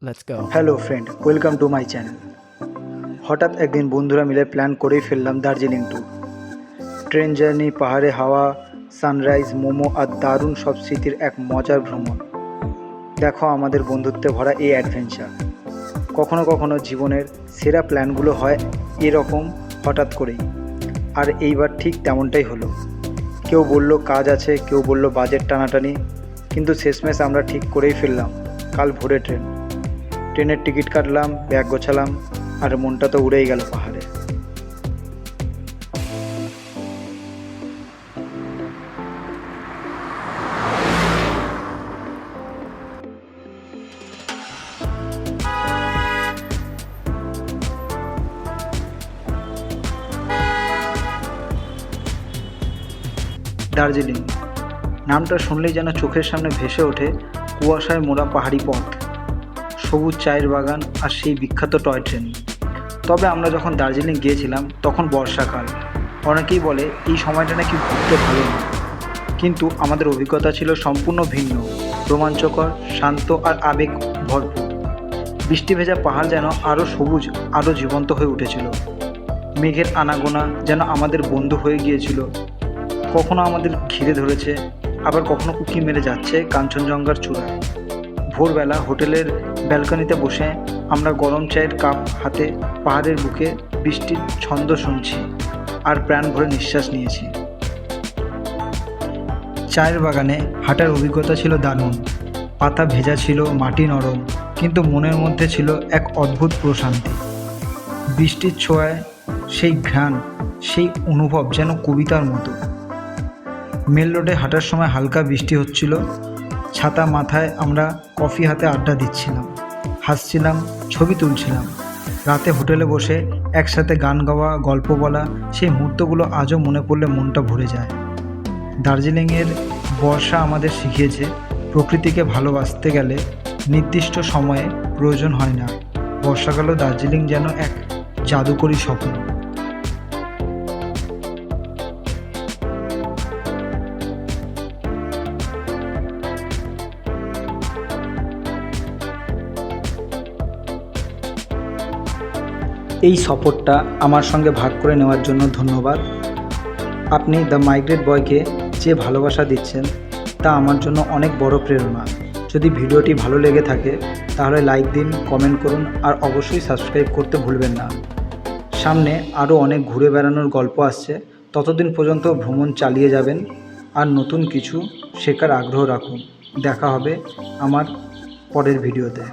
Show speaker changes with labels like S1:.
S1: Let's go.
S2: Hello friend, welcome to my channel. হঠাৎ একদিন বন্ধুরা মিলে প্ল্যান করেই ফেললাম দার্জিলিং ট্যুর। ট্রেন জার্নি, পাহাড়ে হাওয়া, সানরাইজ, মোমো আর দারুণ সব স্মৃতির এক মজার ভ্রমণ। দেখো আমাদের বন্ধুত্বে ভরা এই অ্যাডভেঞ্চার। কখনো কখনো জীবনের সেরা প্ল্যানগুলো হয় এরকম হঠাৎ করেই, আর এইবার ঠিক তেমনটাই হলো। কেউ বলল কাজ আছে, কেউ বলল বাজেট টানাটানি, কিন্তু শেষমেশ আমরা ঠিক করেই ফেললাম কাল ভোরে ট্রেনের টিকিট কাটলাম, ব্যাগ গোছালাম, আর মনটা তো উড়েই গেল পাহাড়ে। দার্জিলিং নামটা শুনলেই যেন চোখের সামনে ভেসে ওঠে কুয়াশায় মোড়া পাহাড়ি পথ, সবুজ চায়ের বাগান আর সেই বিখ্যাত টয় ট্রেন। তবে আমরা যখন দার্জিলিং গিয়েছিলাম তখন বর্ষাকাল। অনেকেই বলে এই সময়টা নাকি ঘুরতে ভালো না, কিন্তু আমাদের অভিজ্ঞতা ছিল সম্পূর্ণ ভিন্ন, রোমাঞ্চকর, শান্ত আর আবেগ ভরপুর। বৃষ্টি ভেজা পাহাড় যেন আরও সবুজ, আরও জীবন্ত হয়ে উঠেছিল। মেঘের আনাগোনা যেন আমাদের বন্ধু হয়ে গিয়েছিল, কখনো আমাদের ঘিরে ধরেছে, আবার কখনো উঁকি মেরে যাচ্ছে কাঞ্চনজঙ্ঘার চূড়ায়। ভোরবেলা হোটেলের ব্যালকনিতে বসে আমরা গরম চায়ের কাপ হাতে পাহাড়ের বুকে বৃষ্টির ছন্দ শুনছি আর প্রাণ ভরে নিঃশ্বাস নিয়েছি। চায়ের বাগানে হাঁটার অভিজ্ঞতা ছিল দারুণ। পাতা ভেজা ছিল, মাটি নরম, কিন্তু মনের মধ্যে ছিল এক অদ্ভুত প্রশান্তি। বৃষ্টির ছোঁয়ায় সেই ঘ্রাণ, সেই অনুভব যেন কবিতার মতো। মেল রোডে হাঁটার সময় হালকা বৃষ্টি হচ্ছিল, ছাতা মাথায় আমরা কফি হাতে আড্ডা দিচ্ছিলাম, হাসছিলাম, ছবি তুলছিলাম। রাতে হোটেলে বসে একসাথে গান গাওয়া, গল্প বলা, সেই মুহূর্তগুলো আজও মনে পড়লে মনটা ভরে যায়। দার্জিলিংয়ের বর্ষা আমাদের শিখিয়েছে প্রকৃতিকে ভালোবাসতে গেলে নির্দিষ্ট সময়ে প্রয়োজন হয় না। বর্ষাকালেও দার্জিলিং যেন এক জাদুকরী স্বপ্ন। এই সফরটা আমার সঙ্গে ভাগ করে নেওয়ার জন্য ধন্যবাদ। আপনি দ্য মাইগ্রেট বয়কে যে ভালোবাসা দিচ্ছেন তা আমার জন্য অনেক বড় প্রেরণা। যদি ভিডিওটি ভালো লেগে থাকে তাহলে লাইক দিন, কমেন্ট করুন আর অবশ্যই সাবস্ক্রাইব করতে ভুলবেন না। সামনে আরও অনেক ঘুরে বেড়ানোর গল্প আসছে, ততদিন পর্যন্ত ভ্রমণ চালিয়ে যাবেন আর নতুন কিছু শেখার আগ্রহ রাখুন। দেখা হবে আমার পরের ভিডিওতে।